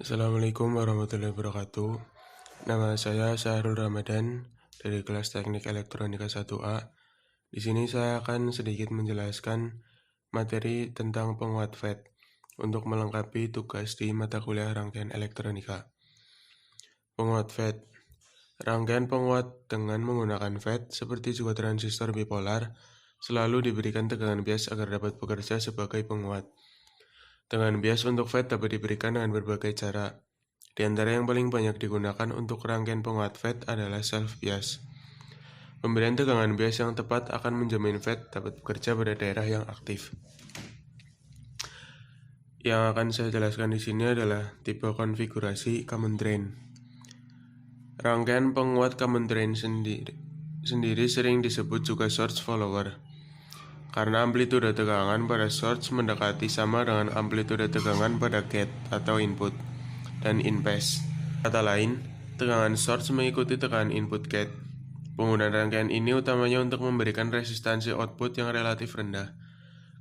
Assalamualaikum warahmatullahi wabarakatuh. Nama saya Syahrul Ramadan dari kelas Teknik Elektronika 1A. Di sini saya akan sedikit menjelaskan materi tentang penguat FET untuk melengkapi tugas di mata kuliah rangkaian elektronika. Penguat FET. Rangkaian penguat dengan menggunakan FET seperti juga transistor bipolar selalu diberikan tegangan bias agar dapat bekerja sebagai penguat. Tegangan bias untuk FET dapat diberikan dengan berbagai cara. Di antara yang paling banyak digunakan untuk rangkaian penguat FET adalah self bias. Pemberian tegangan bias yang tepat akan menjamin FET dapat bekerja pada daerah yang aktif. Yang akan saya jelaskan di sini adalah tipe konfigurasi common drain. Rangkaian penguat common drain sendiri sering disebut juga source follower. Karena amplitude tegangan pada source mendekati sama dengan amplitude tegangan pada gate atau input dan in-phase. Kata lain, tegangan source mengikuti tegangan input gate. Penggunaan rangkaian ini utamanya untuk memberikan resistansi output yang relatif rendah.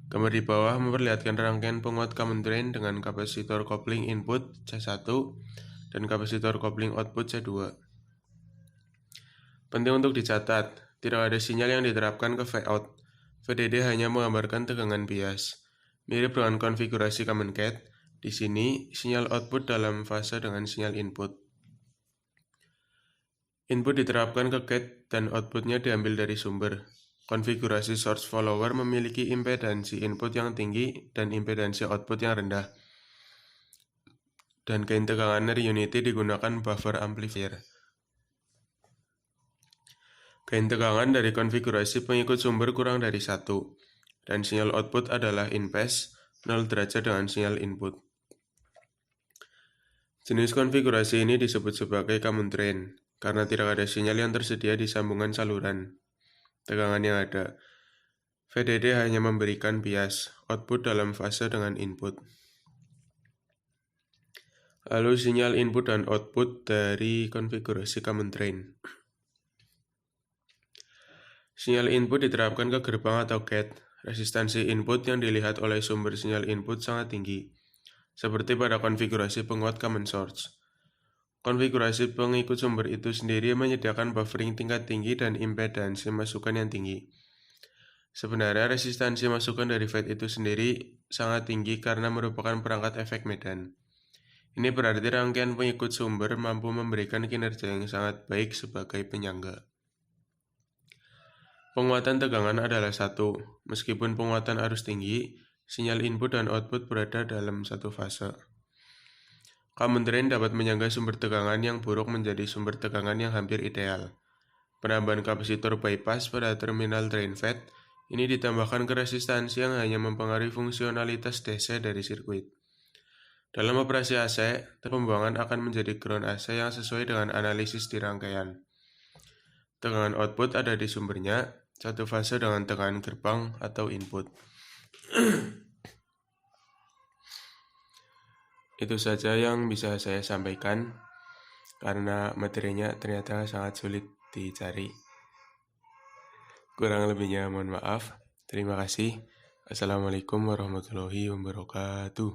Gambar di bawah memperlihatkan rangkaian penguat common drain dengan kapasitor kopling input C1 dan kapasitor kopling output C2. Penting untuk dicatat, tidak ada sinyal yang diterapkan ke Vout. VDD hanya menggambarkan tegangan bias. Mirip dengan konfigurasi common gate, di sini sinyal output dalam fase dengan sinyal input. Input diterapkan ke gate dan outputnya diambil dari sumber. Konfigurasi source follower memiliki impedansi input yang tinggi dan impedansi output yang rendah. Dan gain tegangan dari unity digunakan buffer amplifier. Gain tegangan dari konfigurasi pengikut sumber kurang dari 1, dan sinyal output adalah in-phase 0 derajat dengan sinyal input. Jenis konfigurasi ini disebut sebagai common drain, karena tidak ada sinyal yang tersedia di sambungan saluran. Tegangan yang ada, VDD hanya memberikan bias, output dalam fase dengan input. Lalu sinyal input dan output dari konfigurasi common drain. Sinyal input diterapkan ke gerbang atau gate. Resistansi input yang dilihat oleh sumber sinyal input sangat tinggi, seperti pada konfigurasi penguat common source. Konfigurasi pengikut sumber itu sendiri menyediakan buffering tingkat tinggi dan impedansi masukan yang tinggi. Sebenarnya resistansi masukan dari FET itu sendiri sangat tinggi karena merupakan perangkat efek medan. Ini berarti rangkaian pengikut sumber mampu memberikan kinerja yang sangat baik sebagai penyangga. Penguatan tegangan adalah satu, meskipun penguatan arus tinggi, sinyal input dan output berada dalam satu fase. Common drain dapat menyangga sumber tegangan yang buruk menjadi sumber tegangan yang hampir ideal. Penambahan kapasitor bypass pada terminal drain FET ini ditambahkan ke resistansi yang hanya mempengaruhi fungsionalitas DC dari sirkuit. Dalam operasi AC, pembuangan akan menjadi ground AC yang sesuai dengan analisis di rangkaian. Tegangan output ada di sumbernya, satu fase dengan tegangan gerbang atau input. Itu saja yang bisa saya sampaikan, karena materinya ternyata sangat sulit dicari. Kurang lebihnya mohon maaf. Terima kasih. Assalamualaikum warahmatullahi wabarakatuh.